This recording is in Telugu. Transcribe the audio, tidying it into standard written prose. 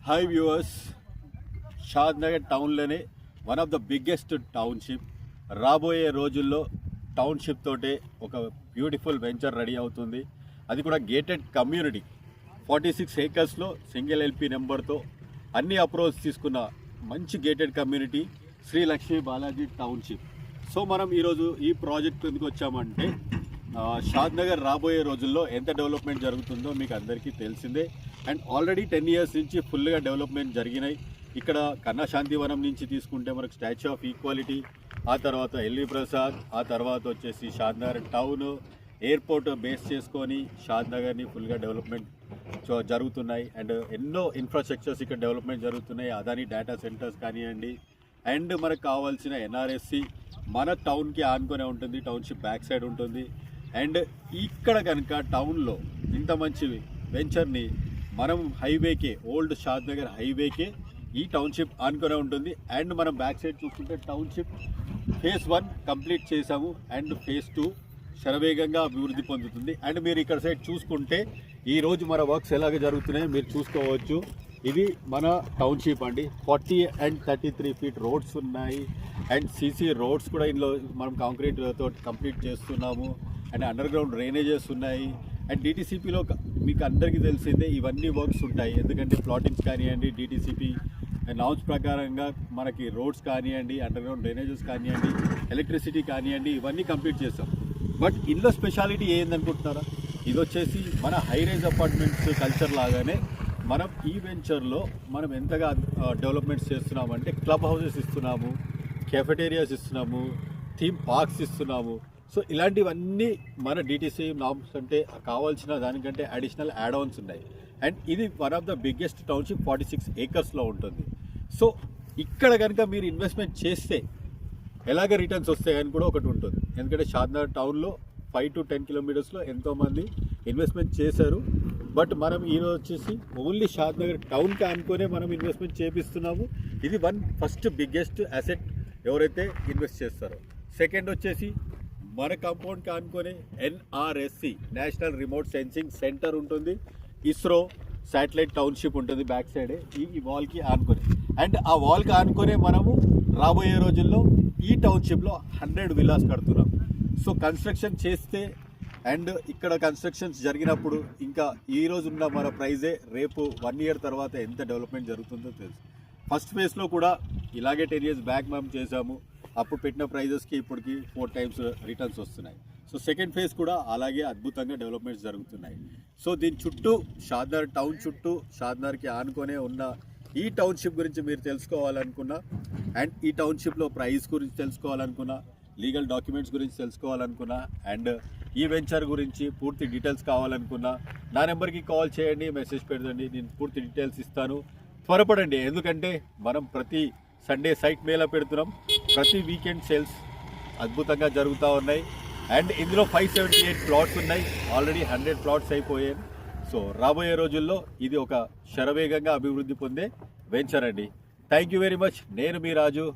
హాయ్ వ్యూవర్స్, షాద్నగర్ టౌన్లోనే one of the biggest township. రాబోయే రోజుల్లో టౌన్షిప్ తోటే ఒక బ్యూటిఫుల్ వెంచర్ రెడీ అవుతుంది. అది కూడా గేటెడ్ కమ్యూనిటీ, 46 ఏకర్స్లో సింగిల్ ఎల్పీ నెంబర్తో అన్ని అప్రోచ్ తీసుకున్న మంచి gated community Shri Lakshmi Balaji township. So మనం ఈరోజు ఈ ప్రాజెక్ట్ ఎందుకు వచ్చామంటే, షాద్నగర్ రాబోయే రోజుల్లో ఎంత డెవలప్మెంట్ జరుగుతుందో మీకు అందరికీ తెలిసిందే. అండ్ ఆల్రెడీ 10 years నుంచి ఫుల్గా డెవలప్మెంట్ జరిగినాయి. ఇక్కడ కన్నా శాంతివనం నుంచి తీసుకుంటే మనకు స్టాచ్యూ ఆఫ్ ఈక్వాలిటీ, ఆ తర్వాత ఎల్వి ప్రసాద్, ఆ తర్వాత వచ్చేసి షాద్నగర్ టౌన్, ఎయిర్పోర్ట్ బేస్ చేసుకొని షాద్నగర్ని ఫుల్గా డెవలప్మెంట్ జరుగుతున్నాయి. అండ్ ఎన్నో ఇన్ఫ్రాస్ట్రక్చర్స్ ఇక్కడ డెవలప్మెంట్ జరుగుతున్నాయి. అదాని డేటా సెంటర్స్ కానివ్వండి, అండ్ మనకు కావాల్సిన ఎన్ఆర్ఎస్సి మన టౌన్కి ఆనుకొనే ఉంటుంది, టౌన్షిప్ బ్యాక్ సైడ్ ఉంటుంది. అండ్ ఇక్కడ కనుక టౌన్లో ఇంత మంచి వెంచర్ని మనం హైవేకే, ఓల్డ్ షాద్నగర్ హైవేకే ఈ టౌన్షిప్ ఆనుకొనే ఉంటుంది. అండ్ మనం బ్యాక్ సైడ్ చూసుకుంటే టౌన్షిప్ phase 1 కంప్లీట్ చేసాము అండ్ phase 2 శరవేగంగా అభివృద్ధి పొందుతుంది. అండ్ మీరు ఇక్కడ సైడ్ చూసుకుంటే ఈరోజు మన వర్క్స్ ఎలాగ జరుగుతున్నాయో మీరు చూసుకోవచ్చు. ఇది మన టౌన్షిప్ అండి. 40 and 33 feet రోడ్స్ ఉన్నాయి. అండ్ సీసీ రోడ్స్ కూడా ఇందులో మనం కాంక్రీట్ తోటి కంప్లీట్ చేస్తున్నాము. అండ్ అండర్ గ్రౌండ్ డ్రైనేజెస్ ఉన్నాయి. అండ్ డిటీసీపీలో మీకు అందరికీ తెలిసిందే ఇవన్నీ వర్క్స్ ఉంటాయి. ఎందుకంటే ప్లాటింగ్స్ కానివ్వండి, డిటీసీపీ నామ్స్ ప్రకారంగా మనకి రోడ్స్ కానివ్వండి, అండర్ గ్రౌండ్ డ్రైనేజెస్ కానివ్వండి, ఎలక్ట్రిసిటీ కానివ్వండి, ఇవన్నీ కంప్లీట్ చేస్తాం. బట్ ఇందులో స్పెషాలిటీ ఏందనుకుంటున్నారా? ఇది వచ్చేసి మన హై రైజ్ అపార్ట్మెంట్స్ కల్చర్ లాగానే మనం ఈ వెంచర్లో మనం ఎంతగా డెవలప్మెంట్స్ చేస్తున్నామంటే, క్లబ్ హౌసెస్ ఇస్తున్నాము, కెఫెటేరియాస్ ఇస్తున్నాము, థీమ్ పార్క్స్ ఇస్తున్నాము. సో ఇలాంటివన్నీ మన డిటీసీ నామ్స్ అంటే కావాల్సిన దానికంటే అడిషనల్ యాడ్ ఆన్స్ ఉన్నాయి. అండ్ ఇది one of the biggest township, 46 ఏకర్స్లో ఉంటుంది. సో ఇక్కడ కనుక మీరు ఇన్వెస్ట్మెంట్ చేస్తే ఎలాగ రిటర్న్స్ వస్తాయని కూడా ఒకటి ఉంటుంది. ఎందుకంటే షాద్నగర్ టౌన్లో 5 to 10 kilometers ఎంతోమంది ఇన్వెస్ట్మెంట్ చేశారు. బట్ మనం ఈరోజు వచ్చేసి ఓన్లీ షాద్నగర్ టౌన్కి అనుకునే మనం ఇన్వెస్ట్మెంట్ చేపిస్తున్నాము. ఇది ఫస్ట్ బిగ్గెస్ట్ అసెట్ ఎవరైతే ఇన్వెస్ట్ చేస్తారో. సెకండ్ వచ్చేసి మన కాంపౌండ్కి ఆనుకొని NRSC, national remote sensing centre ఉంటుంది. ఇస్రో శాటిలైట్ టౌన్షిప్ ఉంటుంది బ్యాక్ సైడే ఈ వాల్కి ఆనుకొని. అండ్ ఆ వాల్కి ఆనుకొనే మనము రాబోయే రోజుల్లో ఈ టౌన్షిప్లో 100 villas కడుతున్నాం. సో కన్స్ట్రక్షన్ చేస్తే అండ్ ఇక్కడ కన్స్ట్రక్షన్స్ జరిగినప్పుడు ఇంకా ఈ రోజు ఉన్న మన ప్రైజే రేపు 1 year తర్వాత ఎంత డెవలప్మెంట్ జరుగుతుందో తెలుసు. ఫస్ట్ ఫేజ్లో కూడా ఇలాగే 10 years బ్యాక్ మనం చేసాము. అప్పుడు పెట్టిన ప్రైజెస్కి ఇప్పటికి 4 times రిటర్న్స్ వస్తున్నాయి. సో సెకండ్ ఫేజ్ కూడా అలాగే అద్భుతంగా డెవలప్మెంట్స్ జరుగుతున్నాయి. సో దీని చుట్టూ షాద్నగర్ టౌన్ చుట్టూ షాద్నగర్కి ఆనుకొనే ఉన్న ఈ టౌన్షిప్ గురించి మీరు తెలుసుకోవాలనుకున్నా, అండ్ ఈ టౌన్షిప్లో ప్రైస్ గురించి తెలుసుకోవాలనుకున్నా, లీగల్ డాక్యుమెంట్స్ గురించి తెలుసుకోవాలనుకున్నా, అండ్ ఈ వెంచర్ గురించి పూర్తి డీటెయిల్స్ కావాలనుకున్నా నా నెంబర్కి కాల్ చేయండి, మెసేజ్ పెడదండి, నేను పూర్తి డీటెయిల్స్ ఇస్తాను. త్వరపడండి, ఎందుకంటే మనం ప్రతి సండే సైట్ మేళా పెడుతున్నాం. ప్రతి వీకెండ్ సేల్స్ అద్భుతంగా జరుగుతూ ఉన్నాయి. అండ్ ఇందులో 578 plots ఉన్నాయి. ఆల్రెడీ 100 plots అయిపోయాయి. సో రాబోయే రోజుల్లో ఇది ఒక శరవేగంగా అభివృద్ధి పొందే వెంచర్ అండి. Thank you very much. నేను మీ రాజు.